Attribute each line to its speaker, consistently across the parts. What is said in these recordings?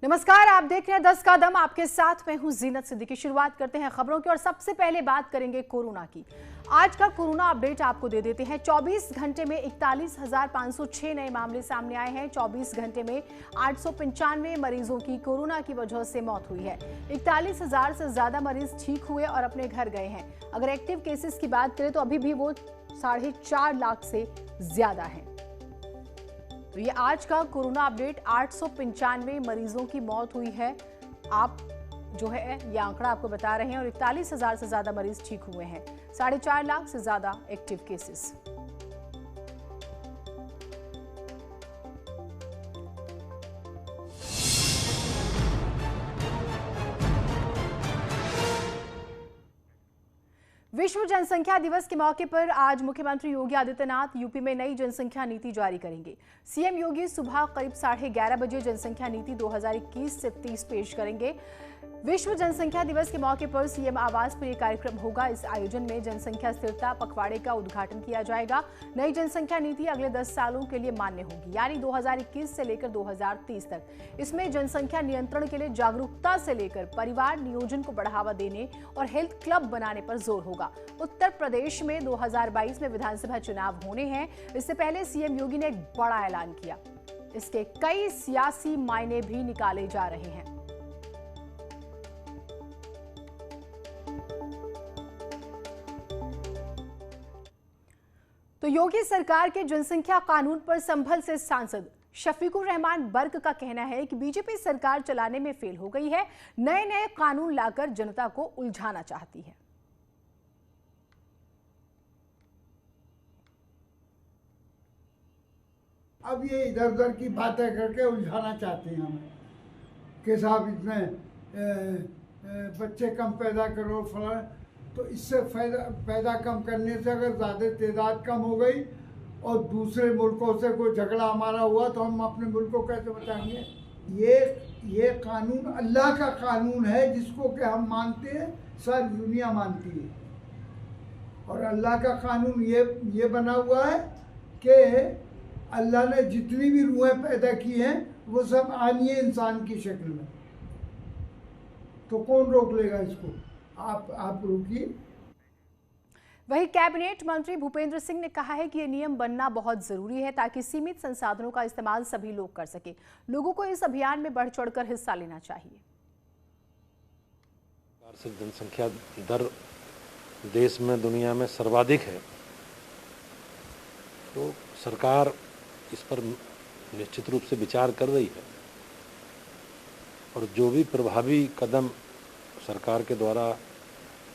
Speaker 1: नमस्कार, आप देख रहे हैं 10 का दम। आपके साथ मैं हूं जीनत सिद्दीकी। शुरुआत करते हैं खबरों की और सबसे पहले बात करेंगे कोरोना की। आज का कोरोना अपडेट आपको दे देते हैं। 24 घंटे में 41,506 नए मामले सामने आए हैं। 24 घंटे में 895 मरीजों की कोरोना की वजह से मौत हुई है। 41,000 से ज्यादा मरीज ठीक हुए और अपने घर गए हैं। अगर एक्टिव केसेस की बात करें तो अभी भी वो 4.5 लाख से ज्यादा है। तो ये आज का कोरोना अपडेट। 895 मरीजों की मौत हुई है। आप जो है ये आंकड़ा आपको बता रहे हैं और 41,000 से ज्यादा मरीज ठीक हुए हैं। 4.5 लाख से ज्यादा एक्टिव केसेस। विश्व जनसंख्या दिवस के मौके पर आज मुख्यमंत्री योगी आदित्यनाथ यूपी में नई जनसंख्या नीति जारी करेंगे। सीएम योगी सुबह करीब 11:30 बजे जनसंख्या नीति 2021 से 30 पेश करेंगे। विश्व जनसंख्या दिवस के मौके पर सीएम आवास पर यह कार्यक्रम होगा। इस आयोजन में जनसंख्या स्थिरता पखवाड़े का उद्घाटन किया जाएगा। नई जनसंख्या नीति अगले 10 सालों के लिए मान्य होगी, यानी 2021 से लेकर 2030 तक। इसमें जनसंख्या नियंत्रण के लिए जागरूकता से लेकर परिवार नियोजन को बढ़ावा देने और हेल्थ क्लब बनाने पर जोर होगा। उत्तर प्रदेश में 2022 में विधानसभा चुनाव होने हैं। इससे पहले सीएम योगी ने एक बड़ा ऐलान किया। इसके कई सियासी मायने भी निकाले जा रहे हैं। तो योगी सरकार के जनसंख्या कानून पर संभल से सांसद शफीकुर रहमान बर्क का कहना है कि बीजेपी सरकार चलाने में फेल हो गई है। नए नए कानून लाकर जनता को उलझाना चाहती है।
Speaker 2: अब ये इधर उधर की बातें करके उलझाना चाहते हैं हमें कि साहब इसमें बच्चे कम पैदा करो फला। तो इससे पैदा कम करने से अगर ज़्यादा तादाद कम हो गई और दूसरे मुल्कों से कोई झगड़ा हमारा हुआ तो हम अपने मुल्क को कैसे बचाएंगे। ये कानून अल्लाह का कानून है जिसको कि हम मानते हैं, सारी दुनिया मानती है। और अल्लाह का कानून ये बना हुआ है कि अल्लाह ने जितनी भी रूहें पैदा की हैं वो सब आनी है इंसान की शक्ल में। तो कौन रोक लेगा इसको। आप रोकिए।
Speaker 1: वहीं कैबिनेट मंत्री भूपेंद्र सिंह ने कहा है कि ये नियम बनना बहुत जरूरी है ताकि सीमित संसाधनों का इस्तेमाल सभी लोग कर सके। लोगों को इस अभियान में बढ़ चढ़कर हिस्सा लेना चाहिए।
Speaker 3: जनसंख्या दर देश में दुनिया में सर्वाधिक है, तो सरकार इस पर निश्चित रूप से विचार कर रही है और जो भी प्रभावी कदम सरकार के द्वारा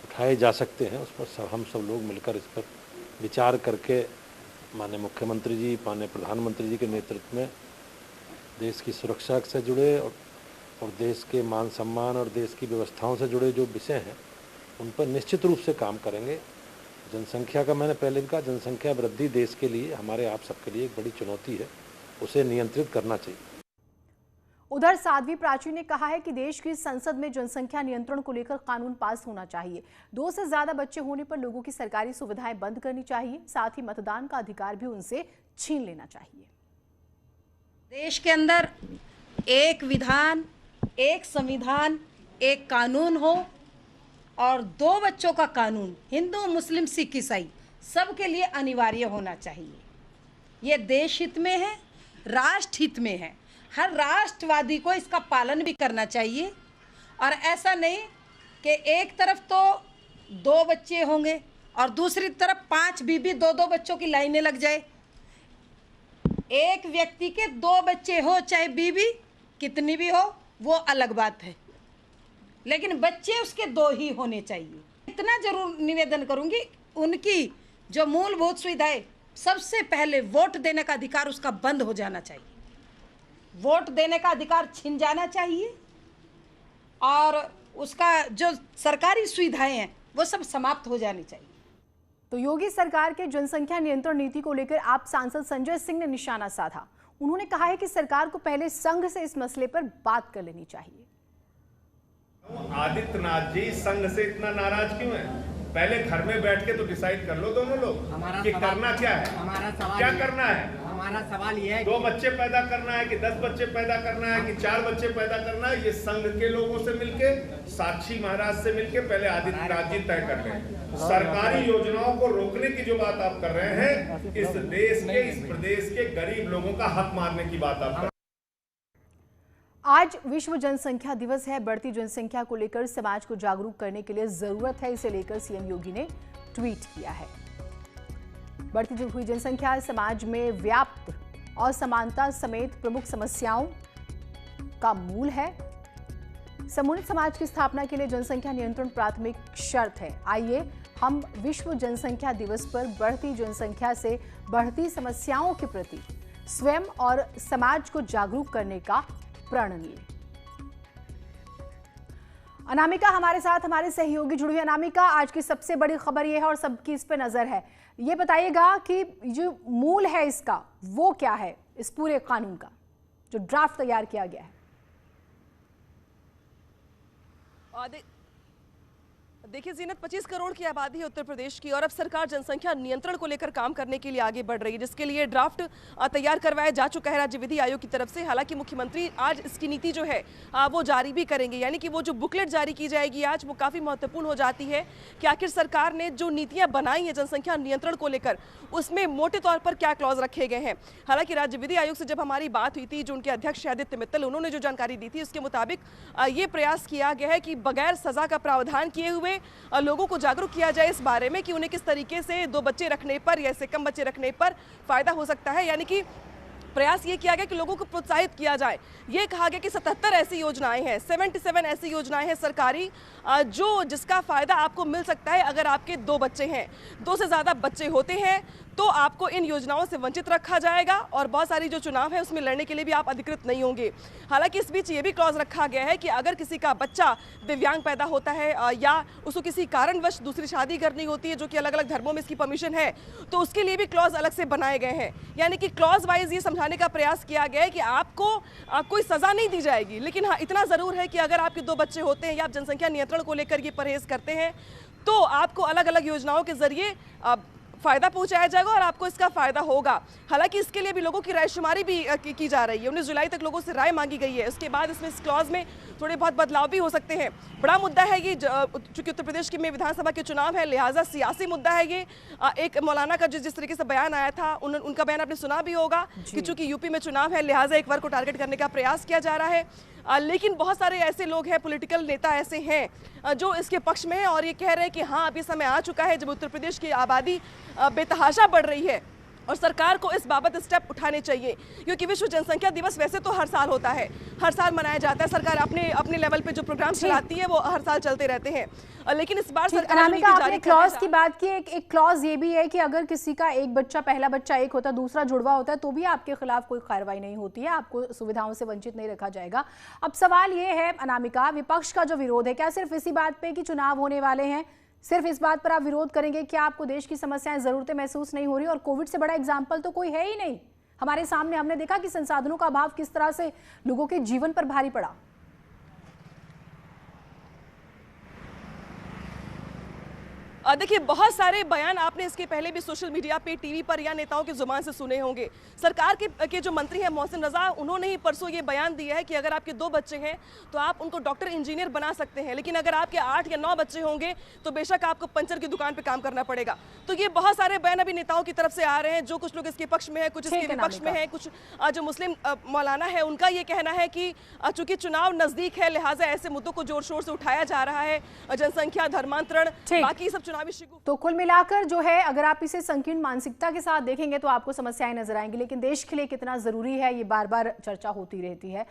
Speaker 3: उठाए जा सकते हैं उस पर हम सब लोग मिलकर इस पर विचार करके माननीय मुख्यमंत्री जी, माननीय प्रधानमंत्री जी के नेतृत्व में देश की सुरक्षा से जुड़े और देश के मान सम्मान और देश की व्यवस्थाओं से जुड़े जो विषय हैं उन पर निश्चित रूप से काम करेंगे। जनसंख्या का मैंने पहले भी कहा, जनसंख्या वृद्धि देश के लिए, हमारे आप सबके लिए एक बड़ी चुनौती है, उसे नियंत्रित करना चाहिए।
Speaker 1: उधर साध्वी प्राची ने कहा है कि देश की संसद में जनसंख्या नियंत्रण को लेकर कानून पास होना चाहिए। 2 से ज्यादा बच्चे होने पर लोगों की सरकारी सुविधाएं बंद करनी चाहिए। साथ ही मतदान का अधिकार भी उनसे छीन लेना चाहिए।
Speaker 4: देश के अंदर एक विधान, एक संविधान, एक कानून हो और 2 बच्चों का कानून हिंदू, मुस्लिम, सिख, ईसाई सबके लिए अनिवार्य होना चाहिए। ये देश हित में है, राष्ट्र हित में है। हर राष्ट्रवादी को इसका पालन भी करना चाहिए और ऐसा नहीं कि एक तरफ तो 2 बच्चे होंगे और दूसरी तरफ 5 बीबी 2-2 बच्चों की लाइनें लग जाए। एक व्यक्ति के 2 बच्चे हो, चाहे बीबी कितनी भी हो, वो अलग बात है, लेकिन बच्चे उसके 2 ही होने चाहिए। इतना जरूर निवेदन करूंगी, उनकी जो मूलभूत सुविधाएं, सबसे पहले वोट देने का अधिकार उसका बंद हो जाना चाहिए। वोट देने का अधिकार छिन जाना चाहिए और उसका जो सरकारी सुविधाएं हैं वो सब समाप्त हो जानी चाहिए।
Speaker 1: तो योगी सरकार के जनसंख्या नियंत्रण नीति को लेकर आप सांसद संजय सिंह ने निशाना साधा। उन्होंने कहा है कि सरकार को पहले संघ से इस मसले पर बात कर लेनी चाहिए।
Speaker 5: आदित्यनाथ जी संघ से इतना नाराज क्यों है? पहले घर में बैठ के तो डिसाइड कर लो दोनों लोग कि करना क्या है, क्या करना है।
Speaker 6: हमारा सवाल ये है
Speaker 5: 2 बच्चे पैदा करना है कि 10 बच्चे पैदा करना है कि 4 बच्चे पैदा करना है, ये संघ के लोगों से मिलके, साक्षी महाराज से मिलके पहले आदित्यनाथ जी तय कर रहे हैं। सरकारी योजनाओं को रोकने की जो बात आप कर रहे हैं, इस देश के, इस प्रदेश के गरीब लोगों का हक मारने की बात आप कर रहे हैं।
Speaker 1: आज विश्व जनसंख्या दिवस है। बढ़ती जनसंख्या को लेकर समाज को जागरूक करने के लिए जरूरत है, इसे लेकर सीएम योगी ने ट्वीट किया है। बढ़ती हुई जनसंख्या समाज में व्याप्त असमानता समेत प्रमुख समस्याओं का मूल है। समुन्नत समाज की स्थापना के लिए जनसंख्या नियंत्रण प्राथमिक शर्त है। आइए हम विश्व जनसंख्या दिवस पर बढ़ती जनसंख्या से बढ़ती समस्याओं के प्रति स्वयं और समाज को जागरूक करने का प्रण लिए। अनामिका हमारे साथ, हमारे सहयोगी जुड़ी हुई। अनामिका, आज की सबसे बड़ी खबर यह है और सबकी इस पे नजर है, ये बताइएगा कि जो मूल है इसका वो क्या है, इस पूरे कानून का जो ड्राफ्ट तैयार किया गया है?
Speaker 7: देखिए जीनत, 25 करोड़ की आबादी है उत्तर प्रदेश की और अब सरकार जनसंख्या नियंत्रण को लेकर काम करने के लिए आगे बढ़ रही है, जिसके लिए ड्राफ्ट तैयार करवाया जा चुका है राज्य विधि आयोग की तरफ से। हालांकि मुख्यमंत्री आज इसकी नीति जो है वो जारी भी करेंगे, यानी कि वो जो बुकलेट जारी की जाएगी आज, वो काफ़ी महत्वपूर्ण हो जाती है कि आखिर सरकार ने जो नीतियाँ बनाई हैं जनसंख्या नियंत्रण को लेकर, उसमें मोटे तौर पर क्या क्लॉज रखे गए हैं। हालांकि राज्य विधि आयोग से जब हमारी बात हुई थी, जो उनके अध्यक्ष आदित्य मित्तल, उन्होंने जो जानकारी दी थी उसके मुताबिक ये प्रयास किया गया है कि बगैर सजा का प्रावधान किए हुए लोगों को जागरूक किया जाए इस बारे में कि उन्हें किस तरीके से 2 बच्चे रखने पर या इससे कम बच्चे रखने पर फायदा हो सकता है। यानी कि प्रयास ये किया गया कि लोगों को प्रोत्साहित किया जाए। ये कहा गया कि 77 ऐसी योजनाएं हैं, 77 ऐसी योजनाएं हैं सरकारी जिसका फायदा आपको मिल सकता है अगर आपके 2 बच्चे हैं। 2 से ज़्यादा बच्चे होते हैं तो आपको इन योजनाओं से वंचित रखा जाएगा और बहुत सारी जो चुनाव है उसमें लड़ने के लिए भी आप अधिकृत नहीं होंगे। हालांकि इस बीच ये भी क्लॉज रखा गया है कि अगर किसी का बच्चा दिव्यांग पैदा होता है या उसको किसी कारणवश दूसरी शादी करनी होती है, जो कि अलग अलग धर्मों में इसकी परमिशन है, तो उसके लिए भी क्लॉज अलग से बनाए गए हैं। यानी कि क्लॉज वाइज ये समझाने का प्रयास किया गया है कि आपको कोई सजा नहीं दी जाएगी, लेकिन हाँ इतना ज़रूर है कि अगर आपके 2 बच्चे होते हैं या आप जनसंख्या नियंत्रण को लेकर ये परहेज करते हैं तो आपको अलग अलग योजनाओं के जरिए फायदा पहुंचाया जाएगा और आपको इसका फायदा होगा। हालांकि इसके लिए भी लोगों की रायशुमारी भी की जा रही है। 19 जुलाई तक लोगों से राय मांगी गई है। उसके बाद इसमें इस क्लॉज में थोड़े बहुत बदलाव भी हो सकते हैं। बड़ा मुद्दा है ये, चूंकि उत्तर प्रदेश में विधानसभा के चुनाव है, लिहाजा सियासी मुद्दा है ये। एक मौलाना का जिस तरीके से बयान आया था, उनका बयान आपने सुना भी होगा कि चूंकि यूपी में चुनाव है, लिहाजा एक वर्ग को टारगेट करने का प्रयास किया जा रहा है। लेकिन बहुत सारे ऐसे लोग हैं, पॉलिटिकल नेता ऐसे हैं जो इसके पक्ष में हैं और ये कह रहे हैं कि हाँ अभी समय आ चुका है जब उत्तर प्रदेश की आबादी बेतहाशा बढ़ रही है और सरकार को इस बाबत स्टेप उठाने चाहिए। क्योंकि विश्व जनसंख्या दिवस वैसे तो हर साल होता है, हर साल मनाया जाता है, सरकार अपने लेवल पे जो प्रोग्राम चलाती है वो हर साल चलते रहते हैं, लेकिन इस बार सरकार
Speaker 1: अनामिका, आपने क्लॉज की बात की, एक क्लॉज ये भी है कि अगर किसी का एक बच्चा, पहला बच्चा एक होता है, दूसरा जुड़वा होता है, तो भी आपके खिलाफ कोई कार्रवाई नहीं होती है, आपको सुविधाओं से वंचित नहीं रखा जाएगा। अब सवाल ये है अनामिका, विपक्ष का जो विरोध है, क्या सिर्फ इसी बात पे कि चुनाव होने वाले हैं, सिर्फ इस बात पर आप विरोध करेंगे? क्या आपको देश की समस्याएं, जरूरतें महसूस नहीं हो रही? और कोविड से बड़ा एग्जाम्पल तो कोई है ही नहीं हमारे सामने। हमने देखा कि संसाधनों का अभाव किस तरह से लोगों के जीवन पर भारी पड़ा।
Speaker 7: देखिए बहुत सारे बयान आपने इसके पहले भी सोशल मीडिया पे, टीवी पर या नेताओं की जुबान से सुने होंगे। सरकार के जो मंत्री हैं मोहसिन रजा, उन्होंने ही परसों ये बयान दिया है कि अगर आपके 2 बच्चे हैं तो आप उनको डॉक्टर इंजीनियर बना सकते हैं, लेकिन अगर आपके 8 या 9 बच्चे होंगे तो बेशक आपको पंचर की दुकान पर काम करना पड़ेगा। तो ये बहुत सारे बयान अभी नेताओं की तरफ से आ रहे हैं, जो कुछ लोग इसके पक्ष में है, कुछ इसके विपक्ष में है। कुछ जो मुस्लिम मौलाना है उनका ये कहना है कि चूंकि चुनाव नजदीक है लिहाजा ऐसे मुद्दों को जोर शोर से उठाया जा रहा है, जनसंख्या, धर्मांतरण, बाकी सब
Speaker 1: तो कुल मिलाकर जो है, अगर आप इसे संकीर्ण मानसिकता के साथ देखेंगे तो आपको समस्याएं नजर आएंगी, लेकिन देश के लिए कितना जरूरी है ये बार बार चर्चा होती रहती है।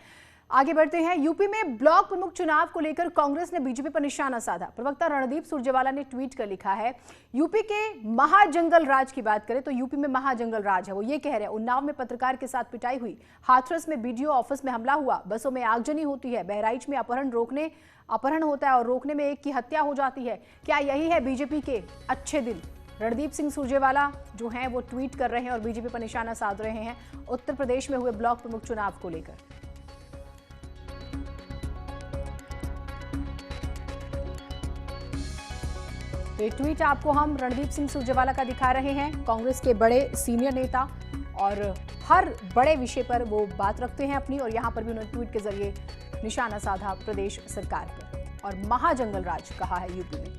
Speaker 1: आगे बढ़ते हैं। यूपी में ब्लॉक प्रमुख चुनाव को लेकर कांग्रेस ने बीजेपी पर निशाना साधा। प्रवक्ता रणदीप सुरजेवाला ने ट्वीट कर लिखा है, यूपी के महाजंगल राज की बात करें तो यूपी में महाजंगल राज है। वो ये कह रहे हैं, उन्नाव में पत्रकार के साथ पिटाई हुई, हाथरस में बीडीओ ऑफिस में हमला हुआ, बसों में आगजनी होती है, बहराइच में अपहरण होता है और रोकने में एक की हत्या हो जाती है। क्या यही है बीजेपी के अच्छे दिन? रणदीप सिंह सुरजेवाला जो हैं वो ट्वीट कर रहे हैं और बीजेपी पर निशाना साध रहे हैं उत्तर प्रदेश में हुए ब्लॉक प्रमुख चुनाव को लेकर। ये ट्वीट आपको हम रणदीप सिंह सुरजेवाला का दिखा रहे हैं, कांग्रेस के बड़े सीनियर नेता और हर बड़े विषय पर वो बात रखते हैं अपनी, और यहाँ पर भी उन्होंने ट्वीट के जरिए निशाना साधा प्रदेश सरकार पर और महाजंगल राज कहा है यूपी में।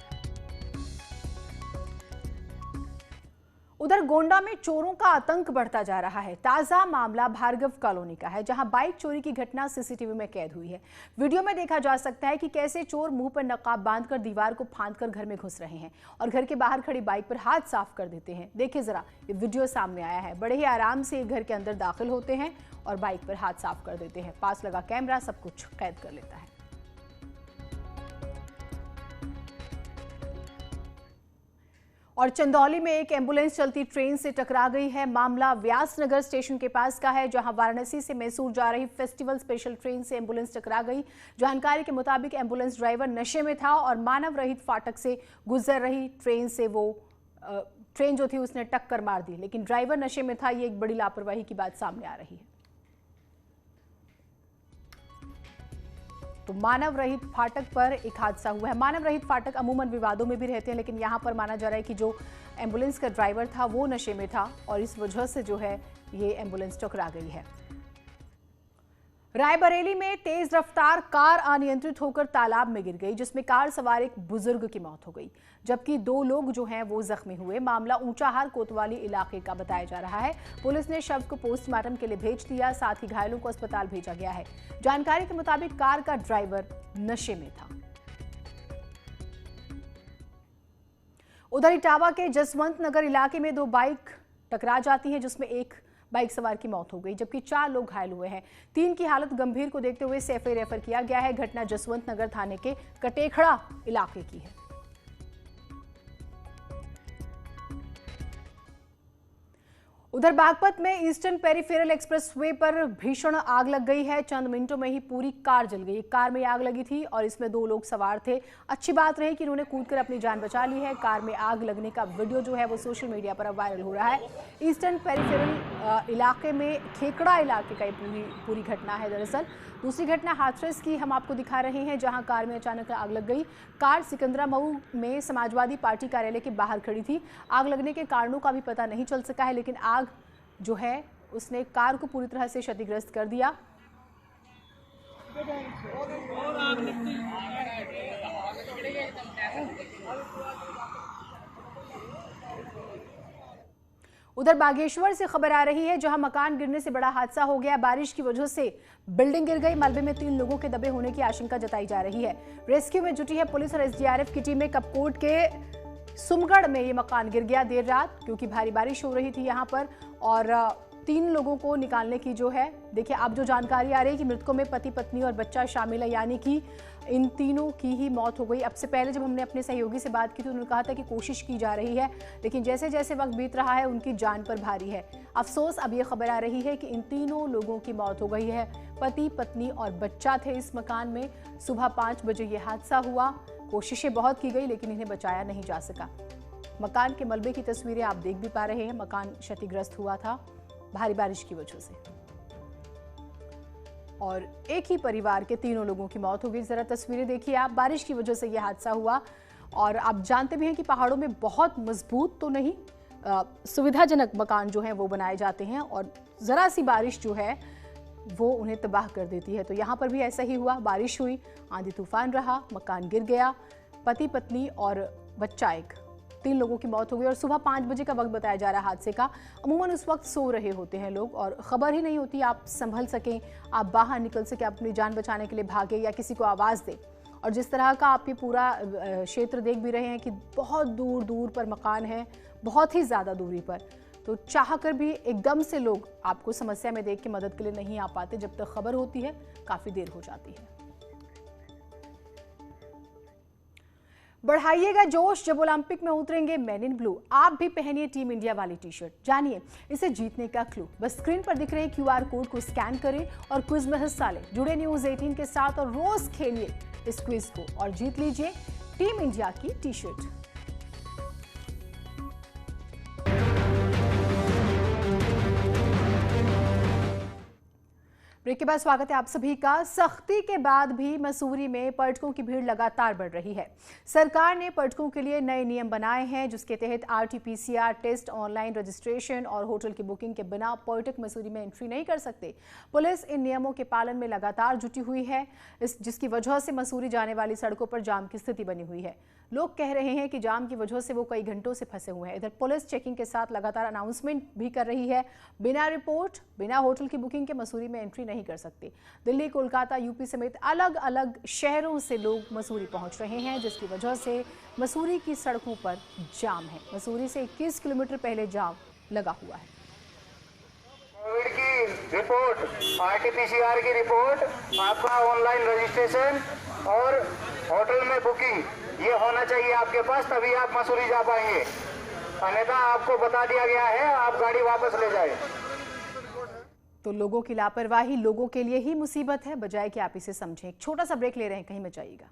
Speaker 1: उधर गोंडा में चोरों का आतंक बढ़ता जा रहा है। ताजा मामला भार्गव कॉलोनी का है, जहां बाइक चोरी की घटना सीसीटीवी में कैद हुई है। वीडियो में देखा जा सकता है कि कैसे चोर मुंह पर नकाब बांधकर दीवार को फांदकर घर में घुस रहे हैं और घर के बाहर खड़ी बाइक पर हाथ साफ कर देते हैं। देखिए जरा, ये वीडियो सामने आया है। बड़े ही आराम से घर के अंदर दाखिल होते हैं और बाइक पर हाथ साफ कर देते हैं। पास लगा कैमरा सब कुछ कैद कर लेता है। और चंदौली में एक एम्बुलेंस चलती ट्रेन से टकरा गई है। मामला व्यासनगर स्टेशन के पास का है, जहां वाराणसी से मैसूर जा रही फेस्टिवल स्पेशल ट्रेन से एम्बुलेंस टकरा गई। जानकारी के मुताबिक एम्बुलेंस ड्राइवर नशे में था और मानव रहित फाटक से गुजर रही ट्रेन से ट्रेन जो थी उसने टक्कर मार दी, लेकिन ड्राइवर नशे में था। ये एक बड़ी लापरवाही की बात सामने आ रही है। तो मानव रहित फाटक पर एक हादसा हुआ है। मानव रहित फाटक अमूमन विवादों में भी रहते हैं, लेकिन यहाँ पर माना जा रहा है कि जो एम्बुलेंस का ड्राइवर था वो नशे में था और इस वजह से जो है ये एम्बुलेंस टकरा गई है। रायबरेली में तेज रफ्तार कार अनियंत्रित होकर तालाब में गिर गई, जिसमें कार सवार एक बुजुर्ग की मौत हो गई, जबकि 2 लोग जो हैं वो जख्मी हुए। मामला ऊंचाहार कोतवाली इलाके का बताया जा रहा है। पुलिस ने शव को पोस्टमार्टम के लिए भेज दिया, साथ ही घायलों को अस्पताल भेजा गया है। जानकारी के मुताबिक कार का ड्राइवर नशे में था। उधर इटावा के जसवंत नगर इलाके में 2 बाइक टकरा जाती हैं, जिसमें एक बाइक सवार की मौत हो गई, जबकि 4 लोग घायल हुए हैं। 3 की हालत गंभीर को देखते हुए सेफे रेफर किया गया है। घटना जसवंत नगर थाने के कटेखड़ा इलाके की है। उधर बागपत में ईस्टर्न पेरिफेरल एक्सप्रेसवे पर भीषण आग लग गई है। चंद मिनटों में ही पूरी कार जल गई। कार में आग लगी थी और इसमें 2 लोग सवार थे। अच्छी बात रही कि उन्होंने कूदकर अपनी जान बचा ली है। कार में आग लगने का वीडियो जो है वो सोशल मीडिया पर अब वायरल हो रहा है। ईस्टर्न पेरिफेरल इलाके में खेकड़ा इलाके का पूरी घटना है। दरअसल दूसरी घटना हाथरस की हम आपको दिखा रहे हैं, जहां कार में अचानक आग लग गई। कार सिकंदरा मऊ में समाजवादी पार्टी कार्यालय के बाहर खड़ी थी। आग लगने के कारणों का भी पता नहीं चल सका है, लेकिन आग जो है उसने कार को पूरी तरह से क्षतिग्रस्त कर दिया। उधर बागेश्वर से खबर आ रही है, जहां मकान गिरने से बड़ा हादसा हो गया। बारिश की वजह से बिल्डिंग गिर गई। मलबे में 3 लोगों के दबे होने की आशंका जताई जा रही है। रेस्क्यू में जुटी है पुलिस और एसडीआरएफ की टीमें। कपकोट के सुमगढ़ में ये मकान गिर गया देर रात, क्योंकि भारी बारिश हो रही थी यहाँ पर, और 3 लोगों को निकालने की जो है, देखिए अब जो जानकारी आ रही है कि मृतकों में पति पत्नी और बच्चा शामिल है, यानी कि इन तीनों की ही मौत हो गई। अब से पहले जब हमने अपने सहयोगी से बात की थी, उन्होंने कहा था कि कोशिश की जा रही है, लेकिन जैसे जैसे वक्त बीत रहा है उनकी जान पर भारी है अफसोस। अब ये खबर आ रही है कि इन तीनों लोगों की मौत हो गई है। पति पत्नी और बच्चा थे इस मकान में। सुबह 5 बजे ये हादसा हुआ। कोशिशें बहुत की गई, लेकिन इन्हें बचाया नहीं जा सका। मकान के मलबे की तस्वीरें आप देख भी पा रहे हैं। मकान क्षतिग्रस्त हुआ था भारी बारिश की वजह से, और एक ही परिवार के 3 लोगों की मौत हो गई। जरा तस्वीरें देखिए आप। बारिश की वजह से यह हादसा हुआ, और आप जानते भी हैं कि पहाड़ों में बहुत मजबूत तो नहीं, सुविधाजनक मकान जो हैं वो बनाए जाते हैं, और ज़रा सी बारिश जो है वो उन्हें तबाह कर देती है। तो यहाँ पर भी ऐसा ही हुआ। बारिश हुई, आंधी तूफान रहा, मकान गिर गया, पति पत्नी और बच्चा एक 3 लोगों की मौत हो गई। और सुबह 5 बजे का वक्त बताया जा रहा है हादसे का। अमूमन उस वक्त सो रहे होते हैं लोग और खबर ही नहीं होती, आप संभल सकें, आप बाहर निकल सकें, अपनी जान बचाने के लिए भागे या किसी को आवाज़ दें। और जिस तरह का आप ये पूरा क्षेत्र देख भी रहे हैं कि बहुत दूर दूर पर मकान है, बहुत ही ज़्यादा दूरी पर, तो चाह कर भी एकदम से लोग आपको समस्या में देख के मदद के लिए नहीं आ पाते। जब तक खबर होती है काफ़ी देर हो जाती है। बढ़ाइएगा जोश जब ओलंपिक में उतरेंगे मेन इन ब्लू। आप भी पहनिए टीम इंडिया वाली टी-शर्ट। जानिए इसे जीतने का क्लू। बस स्क्रीन पर दिख रहे QR कोड को स्कैन करें और क्विज में हिस्सा लें। जुड़े न्यूज़ 18 के साथ और रोज खेलिए इस क्विज को और जीत लीजिए टीम इंडिया की टी-शर्ट। ब्रेक के बाद स्वागत है आप सभी का। सख्ती के बाद भी मसूरी में पर्यटकों की भीड़ लगातार बढ़ रही है। सरकार ने पर्यटकों के लिए नए नियम बनाए हैं, जिसके तहत RT-PCR टेस्ट, ऑनलाइन रजिस्ट्रेशन और होटल की बुकिंग के बिना पर्यटक मसूरी में एंट्री नहीं कर सकते। पुलिस इन नियमों के पालन में लगातार जुटी हुई है, जिसकी वजह से मसूरी जाने वाली सड़कों पर जाम की स्थिति बनी हुई है। लोग कह रहे हैं कि जाम की वजह से वो कई घंटों से फंसे हुए हैं। इधर पुलिस चेकिंग के साथ लगातार अनाउंसमेंट भी कर रही है। बिना रिपोर्ट, बिना होटल की बुकिंग के मसूरी में एंट्री नहीं कर सकते। दिल्ली, कोलकाता, यूपी समेत अलग अलग शहरों से लोग मसूरी पहुंच रहे हैं, जिसकी वजह से मसूरी की सड़कों पर जाम है। मसूरी से 21 किलोमीटर पहले जाम लगा हुआ है।
Speaker 6: कोविड की रिपोर्ट, RT-PCR की रिपोर्ट, आपका ऑनलाइन रजिस्ट्रेशन और होटल में बुकिंग ये होना चाहिए आपके पास, तभी आप मसूरी जा पाएंगे। अन्यथा आपको बता दिया गया है, आप गाड़ी वापस ले जाए।
Speaker 1: तो लोगों की लापरवाही लोगों के लिए ही मुसीबत है, बजाय कि आप इसे समझें। एक छोटा सा ब्रेक ले रहे हैं, कहीं मत जाइएगा।